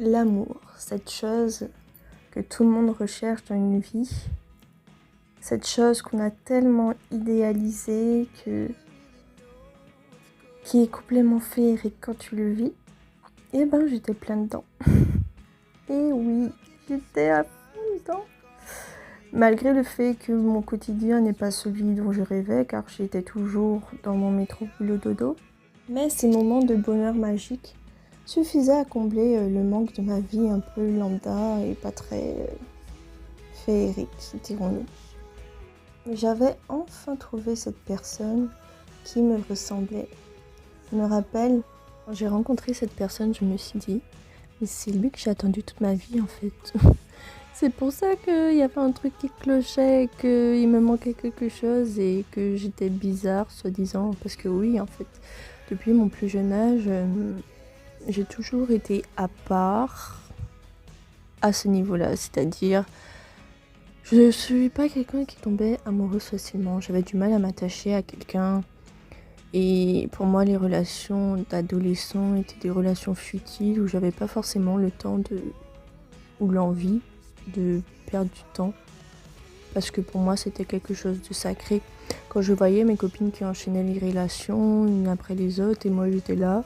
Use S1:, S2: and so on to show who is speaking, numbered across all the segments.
S1: L'amour, cette chose que tout le monde recherche dans une vie, cette chose qu'on a tellement idéalisée qui est complètement féerique quand tu le vis, et ben j'étais plein dedans. Et oui, j'étais à fond dedans. Malgré le fait que mon quotidien n'est pas celui dont je rêvais, car j'étais toujours dans mon métro boulot dodo, mais ces moments de bonheur magique suffisaient à combler le manque de ma vie un peu lambda et pas très féerique, dirons-nous. J'avais enfin trouvé cette personne qui me ressemblait. Je me rappelle, quand j'ai rencontré cette personne, je me suis dit, mais c'est lui que j'ai attendu toute ma vie en fait. C'est pour ça qu'il y avait un truc qui clochait, qu'il me manquait quelque chose et que j'étais bizarre, soi-disant. Parce que oui, en fait, depuis mon plus jeune âge, j'ai toujours été à part à ce niveau-là. C'est-à-dire, je ne suis pas quelqu'un qui tombait amoureux facilement. J'avais du mal à m'attacher à quelqu'un. Et pour moi, les relations d'adolescents étaient des relations futiles où j'avais pas forcément le temps ou l'envie de perdre du temps. Parce que pour moi, c'était quelque chose de sacré. Quand je voyais mes copines qui enchaînaient les relations, une après les autres, et moi j'étais là,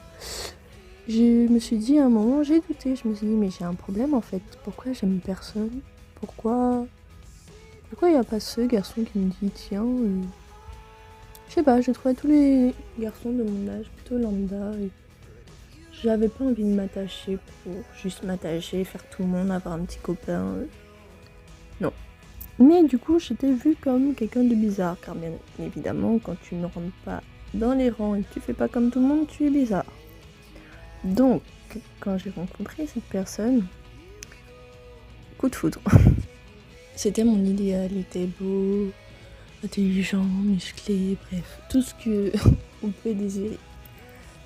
S1: je me suis dit à un moment, j'ai douté. Je me suis dit, mais j'ai un problème en fait. Pourquoi j'aime personne? Pourquoi il n'y a pas ce garçon qui me dit, tiens, je sais pas, je trouvais tous les garçons de mon âge plutôt lambda et j'avais pas envie de m'attacher pour juste m'attacher, faire tout le monde, avoir un petit copain. Non. Mais du coup, j'étais vue comme quelqu'un de bizarre, car bien évidemment, quand tu ne rentres pas dans les rangs et que tu fais pas comme tout le monde, tu es bizarre. Donc, quand j'ai rencontré cette personne, coup de foudre. C'était mon idéal, il était beau, intelligent, musclé, bref, tout ce que on peut désirer.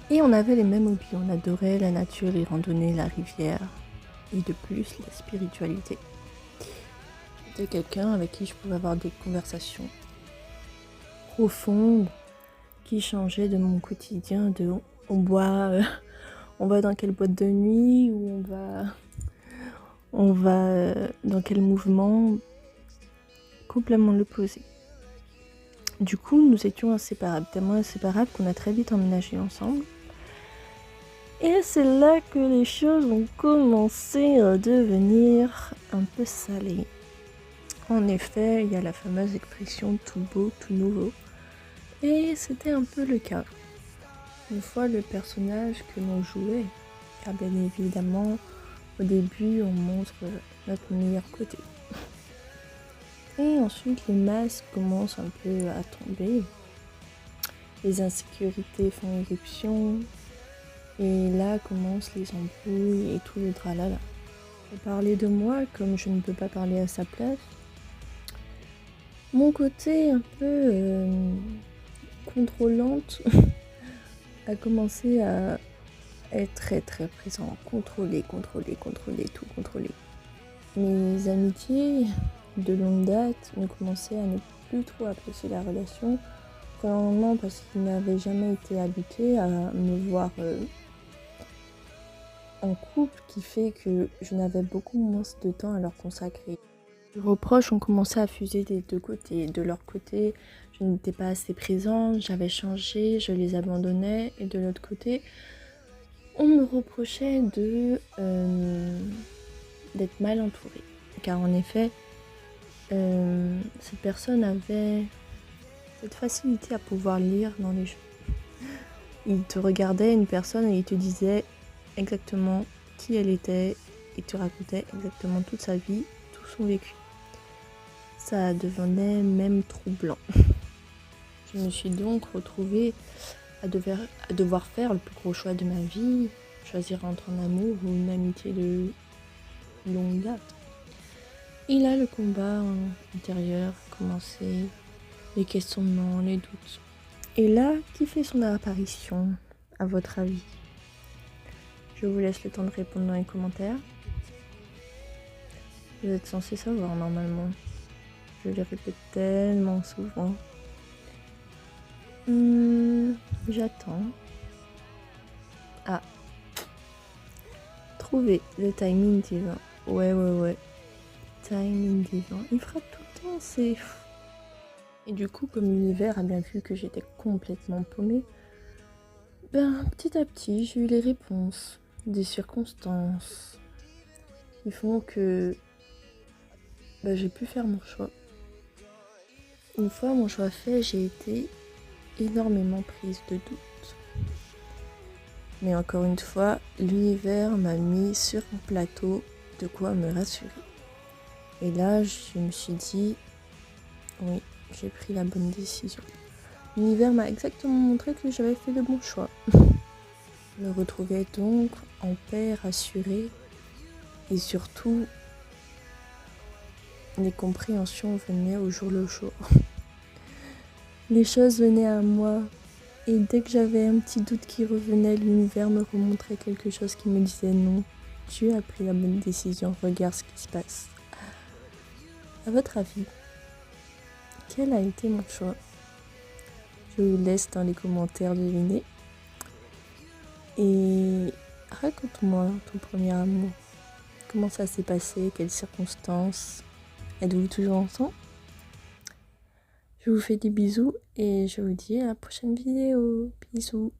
S1: Et on avait les mêmes hobbies, on adorait la nature, les randonnées, la rivière, et de plus la spiritualité. C'était quelqu'un avec qui je pouvais avoir des conversations profondes qui changeaient de mon quotidien, de on va dans quelle boîte de nuit, ou on va dans quel mouvement, complètement l'opposé. Du coup, nous étions inséparables, tellement inséparables qu'on a très vite emménagé ensemble. Et c'est là que les choses ont commencé à devenir un peu salées. En effet, il y a la fameuse expression tout beau, tout nouveau. Et c'était un peu le cas. Une fois le personnage que l'on jouait, car bien évidemment, au début, on montre notre meilleur côté. Et ensuite, les masques commencent un peu à tomber. Les insécurités font éruption. Et là commencent les embrouilles et tout le tralala. Pour parler de moi, comme je ne peux pas parler à sa place, mon côté un peu contrôlante a commencé à être très très présent. Contrôler, tout contrôler. Mes amitiés de longue date ont commencé à ne plus trop apprécier la relation. Premièrement parce qu'ils n'avaient jamais été habitués à me voir en couple, qui fait que je n'avais beaucoup moins de temps à leur consacrer. Les reproches ont commencé à fuser des deux côtés. De leur côté, je n'étais pas assez présente, j'avais changé, je les abandonnais. Et de l'autre côté, on me reprochait d'être mal entourée. Car en effet, cette personne avait cette facilité à pouvoir lire dans les jeux. Il te regardait, une personne, et il te disait exactement qui elle était et te racontait exactement toute sa vie, tout son vécu. Ça devenait même troublant. Je me suis donc retrouvée à devoir faire le plus gros choix de ma vie, choisir entre un amour ou une amitié de longue date. Et là, le combat intérieur a commencé, les questionnements, les doutes. Et là, qui fait son apparition, à votre avis? Je vous laisse le temps de répondre dans les commentaires. Vous êtes censé savoir normalement. Je le répète tellement souvent. J'attends. Ah. trouvé le timing divin. Ouais. Timing divin. Il frappe tout le temps, c'est fou. Et du coup, comme l'univers a bien vu que j'étais complètement paumée, petit à petit, j'ai eu les réponses, des circonstances qui font que j'ai pu faire mon choix. Une fois mon choix fait, j'ai été énormément prise de doute. Mais encore une fois, l'univers m'a mis sur un plateau de quoi me rassurer. Et là, je me suis dit, oui, j'ai pris la bonne décision. L'univers m'a exactement montré que j'avais fait le bon choix. Je me retrouvais donc en paix, rassurée, et surtout, les compréhensions venaient au jour le jour. Les choses venaient à moi, et dès que j'avais un petit doute qui revenait, l'univers me remontrait quelque chose qui me disait non, tu as pris la bonne décision, regarde ce qui se passe. À votre avis, quel a été mon choix? Je vous laisse dans les commentaires deviner. Et raconte-moi ton premier amour. Comment ça s'est passé? Quelles circonstances? Êtes-vous toujours ensemble? Je vous fais des bisous et je vous dis à la prochaine vidéo. Bisous.